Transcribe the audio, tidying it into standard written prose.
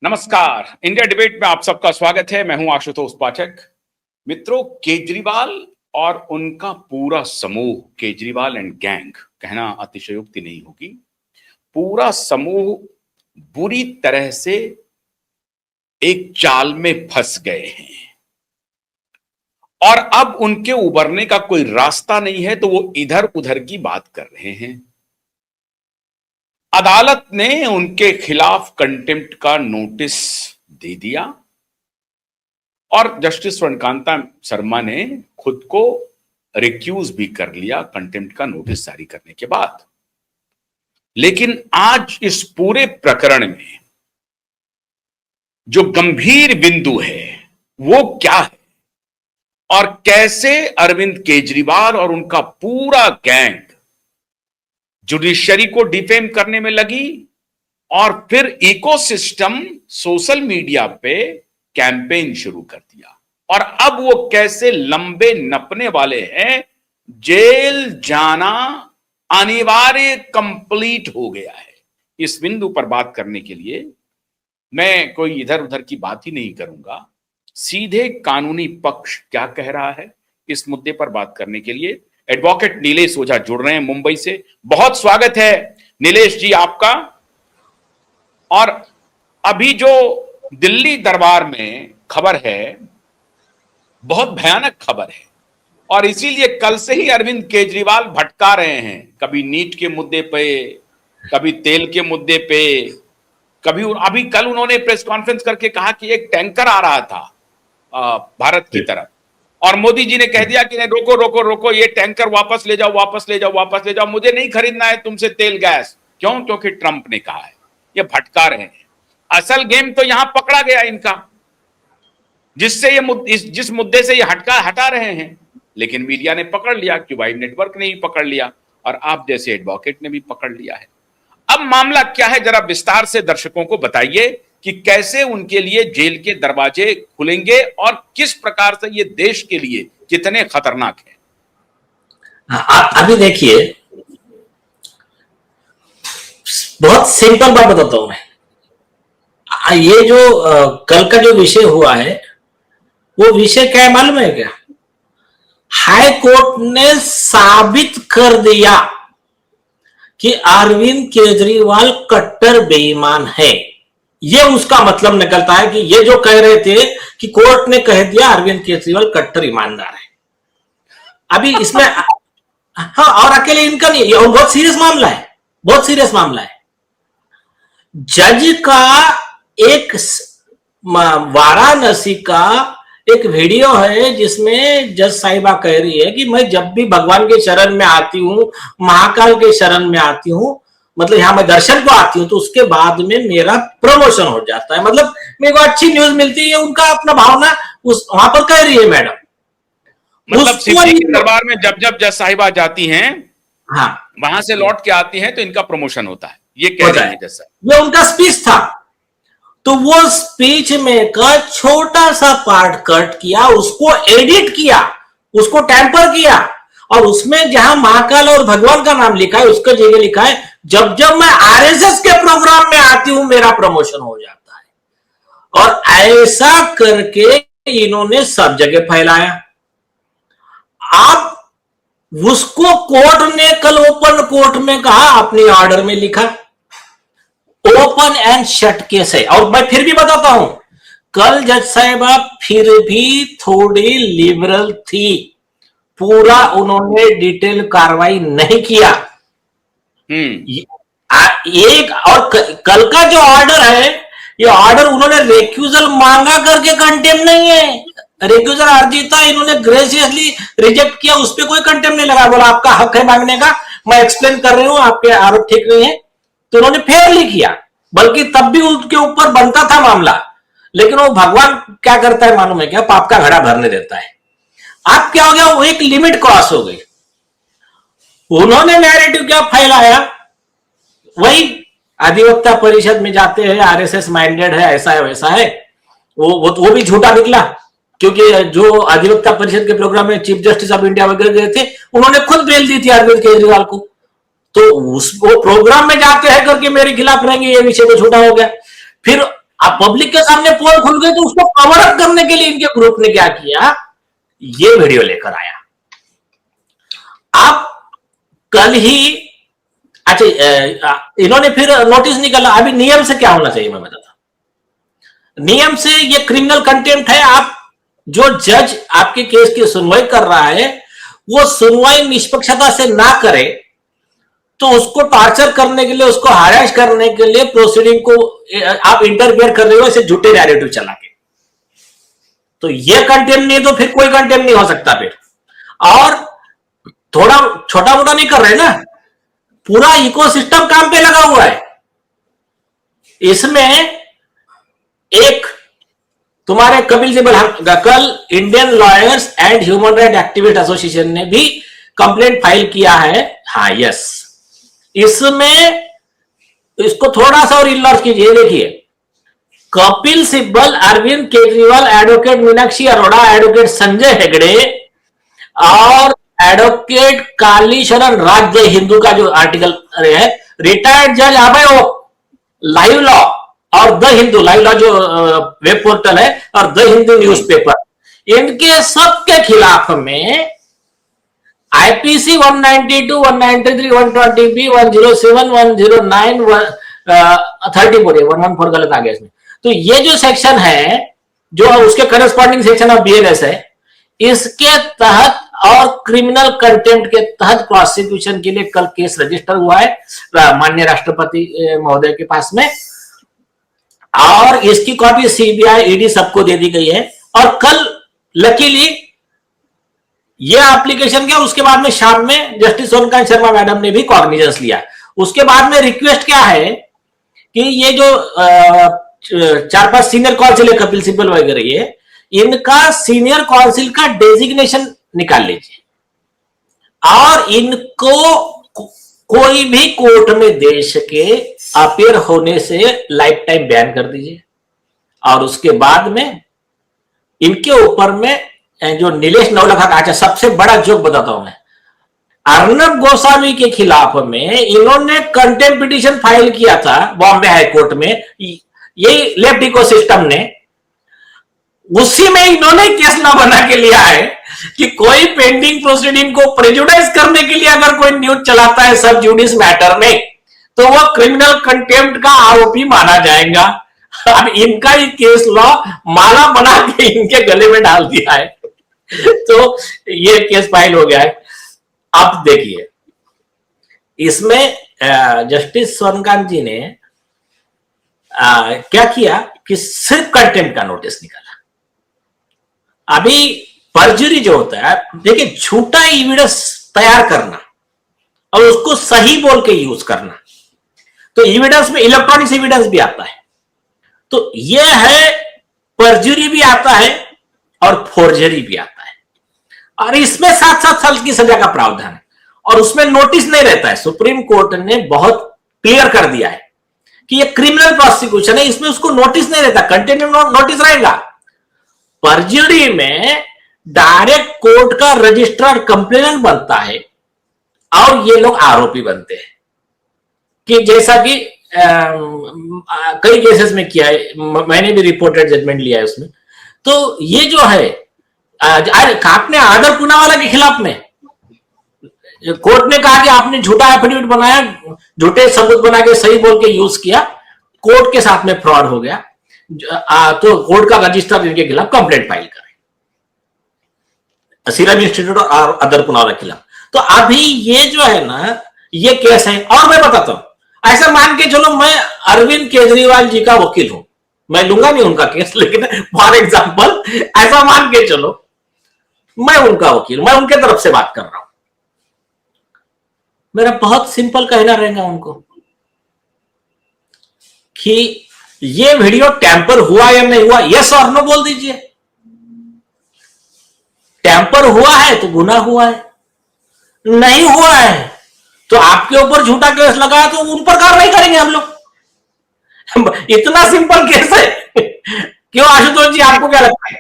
नमस्कार। India debate में आप सबका स्वागत है। मैं हूं आशुतोष पाठक। मित्रों, केजरीवाल और उनका पूरा समूह, केजरीवाल एंड गैंग कहना अतिशयोक्ति नहीं होगी, पूरा समूह बुरी तरह से एक चाल में फंस गए हैं और अब उनके उबरने का कोई रास्ता नहीं है, तो वो इधर उधर की बात कर रहे हैं। अदालत ने उनके खिलाफ कंटेम्प्ट का नोटिस दे दिया और जस्टिस स्वर्णकांता शर्मा ने खुद को रिक्यूज भी कर लिया कंटेम्प्ट का नोटिस जारी करने के बाद। लेकिन आज इस पूरे प्रकरण में जो गंभीर बिंदु है वो क्या है और कैसे अरविंद केजरीवाल और उनका पूरा गैंग जुडिशरी को डिफेम करने में लगी और फिर इकोसिस्टम सोशल मीडिया पे कैंपेन शुरू कर दिया और अब वो कैसे लंबे नपने वाले हैं, जेल जाना अनिवार्य कंप्लीट हो गया है। इस बिंदु पर बात करने के लिए मैं कोई इधर उधर की बात ही नहीं करूंगा, सीधे कानूनी पक्ष क्या कह रहा है इस मुद्दे पर बात करने के लिए एडवोकेट नीलेश ओझा जुड़ रहे हैं मुंबई से। बहुत स्वागत है नीलेश जी आपका। और अभी जो दिल्ली दरबार में खबर है, बहुत भयानक खबर है और इसीलिए कल से ही अरविंद केजरीवाल भटका रहे हैं, कभी नीट के मुद्दे पे, कभी तेल के मुद्दे पे, कभी अभी कल उन्होंने प्रेस कॉन्फ्रेंस करके कहा कि एक टैंकर आ रहा था भारत की तरफ और मोदी जी ने कह दिया कि नहीं, रोको रोको रोको, ये टैंकर वापस ले जाओ, वापस ले जाओ, वापस ले जाओ, मुझे नहीं खरीदना है तुमसे तेल गैस। क्यों? क्योंकि ट्रंप ने कहा है। ये भटका रहे हैं। असल गेम तो यहां पकड़ा गया इनका, जिससे ये जिस मुद्दे से ये हटा रहे हैं, लेकिन मीडिया ने पकड़ लिया, क्यूबाइड नेटवर्क ने भी पकड़ लिया और आप जैसे एडवोकेट ने भी पकड़ लिया है। अब मामला क्या है, जरा विस्तार से दर्शकों को बताइए कि कैसे उनके लिए जेल के दरवाजे खुलेंगे और किस प्रकार से ये देश के लिए कितने खतरनाक है। अभी देखिए, बहुत सिंपल बात बताता हूं मैं। ये जो कल का जो विषय हुआ है, वो विषय क्या है मालूम है क्या? हाई कोर्ट ने साबित कर दिया कि अरविंद केजरीवाल कट्टर बेईमान है। ये उसका मतलब निकलता है कि ये जो कह रहे थे कि कोर्ट ने कह दिया अरविंद केजरीवाल कट्टर ईमानदार है। अभी इसमें हाँ, और अकेले इनका नहीं, ये बहुत सीरियस मामला है, बहुत सीरियस मामला है। जज का एक वाराणसी का एक वीडियो है जिसमें जज साहिबा कह रही है कि मैं जब भी भगवान के शरण में आती हूँ, महाकाल के शरण में आती हूँ, मतलब यहां मैं दर्शन को आती हूँ, तो उसके बाद में मेरा प्रमोशन हो जाता है, मतलब मेरे को अच्छी न्यूज मिलती है। उनका अपना भावना उस वहां पर कह रही है मैडम। मतलब सिद्धि के दरबार में जब जब जज साहिबा जाती हैं, हाँ, वहां से लौट के आती हैं तो इनका प्रमोशन होता है, ये कह रहे हैं जज साहब। ये उनका स्पीच था, तो वो स्पीच में का छोटा सा पार्ट कट किया, उसको एडिट किया, उसको टेम्पर किया और उसमें जहां महाकाल और भगवान का नाम लिखा है उसका जगह लिखा है जब जब मैं आरएसएस के प्रोग्राम में आती हूं मेरा प्रमोशन हो जाता है। और ऐसा करके इन्होंने सब जगह फैलाया। अब उसको कोर्ट ने कल ओपन कोर्ट में कहा, अपने ऑर्डर में लिखा ओपन एंड शट केस है। और मैं फिर भी बताता हूं, कल जज साहिबा फिर भी थोड़ी लिबरल थी, पूरा उन्होंने डिटेल कार्रवाई नहीं किया। एक और कल का जो ऑर्डर है, ये ऑर्डर उन्होंने रेक्यूजल मांगा करके कंटेम नहीं है, रेक्यूजल अर्जी था, इन्होंने ग्रेसियसली रिजेक्ट किया, उस पर कोई कंटेम नहीं लगा, बोला आपका हक है मांगने का, मैं एक्सप्लेन कर रही हूं, आपके आरोप ठीक नहीं है, तो उन्होंने फेयरली किया। बल्कि तब भी उनके ऊपर बनता था मामला, लेकिन वो भगवान क्या करता है मालूम है क्या? पाप का घड़ा भरने देता है। अब क्या हो गया, वो एक लिमिट क्रॉस हो गई। उन्होंने नैरेटिव क्या फैलाया, वही अधिवक्ता परिषद में जाते हैं, आरएसएस माइंडेड है, ऐसा है वैसा है, वो भी झूठा निकला। क्योंकि जो अधिवक्ता परिषद के प्रोग्राम में चीफ जस्टिस ऑफ इंडिया वगैरह गए थे, उन्होंने खुद बेल दी थी अरविंद केजरीवाल को, तो वो प्रोग्राम में जाते हैं करके मेरे खिलाफ रहेंगे, ये विषय तो झूठा हो गया। फिर अब पब्लिक के सामने पोल खुल गई तो उसको कवर अप करने के लिए इनके ग्रुप ने क्या किया, ये वीडियो लेकर आया। आप कल ही अच्छा इन्होंने फिर नोटिस निकाला। अभी नियम से क्या होना चाहिए मैं बताता हूं। नियम से ये क्रिमिनल कंटेम्प्ट है। आप जो जज आपके केस की सुनवाई कर रहा है वो सुनवाई निष्पक्षता से ना करे तो उसको टॉर्चर करने के लिए, उसको हरास करने के लिए प्रोसीडिंग को आप इंटरफेयर कर रहे हो इसे झूठे नैरेटिव चला के, तो ये कंटेम्प्ट नहीं तो फिर कोई कंटेम्प्ट नहीं हो सकता फिर। और थोड़ा छोटा मोटा नहीं कर रहे ना, पूरा इकोसिस्टम काम पे लगा हुआ है। इसमें एक तुम्हारे कपिल सिब्बल, कल Indian lawyers and human right activist association ने भी कंप्लेंट फाइल किया है। हाँ यस, इसमें इसको थोड़ा सा और इनलॉज कीजिए। देखिए, कपिल सिब्बल, अरविंद केजरीवाल, एडवोकेट मीनाक्षी अरोड़ा, एडवोकेट संजय हेगड़े और एडवोकेट कालीशरण राज्य हिंदू का जो आर्टिकल है, रिटायर्ड जज अभय ओक, लाइव लॉ और द हिंदू, लाइव लॉ जो वेब पोर्टल है, और द हिंदू न्यूज़पेपर, इनके सबके खिलाफ में आईपीसी 192, 193, 120B, 107, 109, 34, 114 गलत आ गया इसमें। तो ये जो सेक्शन है जो उसके करस्पॉन्डिंग सेक्शन ऑफ बीएनएस है, इसके तहत और क्रिमिनल कंटेम्प्ट के तहत प्रोसिक्यूशन के लिए कल केस रजिस्टर हुआ है माननीय राष्ट्रपति महोदय के पास में, और इसकी कॉपी सीबीआई, ईडी सबको दे दी गई है। और कल लकीली ये एप्लीकेशन किया, उसके बाद में शाम में जस्टिस सोनकांत शर्मा मैडम ने भी कॉग्निजेंस लिया। उसके बाद में रिक्वेस्ट क्या है कि ये जो 4-5 सीनियर काउंसिल है, कपिल सिब्बल वगैरह, ये इनका सीनियर काउंसिल का डेजिग्नेशन निकाल लीजिए और इनको कोई भी कोर्ट में देश के अपेयर होने से लाइफ टाइम बैन कर दीजिए। और उसके बाद में इनके ऊपर में जो नीलेश नवलखा का, अच्छा सबसे बड़ा जोक बताता हूं मैं, अर्नब गोस्वामी के खिलाफ में इन्होंने कंटेम्प्ट पिटीशन फाइल किया था बॉम्बे हाई कोर्ट में, यही लेफ्ट इकोसिस्टम ने, उसी में इन्होंने केस ना बना के लिया है कि कोई पेंडिंग प्रोसीडिंग को प्रेजुडाइज करने के लिए अगर कोई न्यूज चलाता है सब जुडिस मैटर में तो वो क्रिमिनल कंटेम्प्ट का आरोपी माना जाएगा। अब इनका ही केस लॉ माला बना के इनके गले में डाल दिया है तो ये केस फाइल हो गया है। अब देखिए, इसमें जस्टिस सोनकांत जी ने क्या किया कि सिर्फ कंटेम्प्ट का नोटिस निकाला। अभी परजुरी जो होता है, देखिए, झूठा एविडेंस तैयार करना और उसको सही बोल के यूज करना, तो एविडेंस में इलेक्ट्रॉनिक्स एविडेंस भी आता है, तो यह है परजुरी भी आता है और फोर्जरी भी आता है, और इसमें 7-7 साल की सजा का प्रावधान है, और उसमें नोटिस नहीं रहता है। सुप्रीम कोर्ट ने बहुत क्लियर कर दिया है कि यह क्रिमिनल प्रोसिक्यूशन है, इसमें उसको नोटिस नहीं रहता, कंटेम्प्ट नोटिस रहेगा। परजुरी में डायरेक्ट कोर्ट का रजिस्ट्रार कंप्लेनेंट बनता है और ये लोग आरोपी बनते हैं, कि जैसा कि कई केसेस में किया है, मैंने भी रिपोर्टेड जजमेंट लिया है उसमें। तो ये जो है आपने आदर पूनावाला के खिलाफ में कोर्ट ने कहा कि आपने झूठा एफिडेविट बनाया, झूठे सबूत बना के सही बोल के यूज किया, कोर्ट के साथ में फ्रॉड हो गया, तो कोर्ट का रजिस्ट्रार इनके खिलाफ कंप्लेंट फाइल करे सीरम इंस्टीट्यूट और आदर पूनावाला के खिलाफ। तो अभी ये जो है ना, ये केस है। और मैं बताता हूं, ऐसा मान के चलो मैं अरविंद केजरीवाल जी का वकील हूं, मैं लूंगा नहीं उनका केस, लेकिन फॉर एग्जांपल ऐसा मान के चलो मैं उनका वकील, मैं उनके तरफ से बात कर रहा हूं, मेरा बहुत सिंपल कहना रहेगा उनको कि ये वीडियो टैंपर हुआ या नहीं हुआ, यस और नो बोल दीजिए। टैंपर हुआ है तो गुनाह हुआ है, नहीं हुआ है तो आपके ऊपर झूठा केस लगाया तो उन पर कार्रवाई करेंगे हम लोग। इतना सिंपल केस है। क्यों आशुतोष जी, आपको क्या लगता है?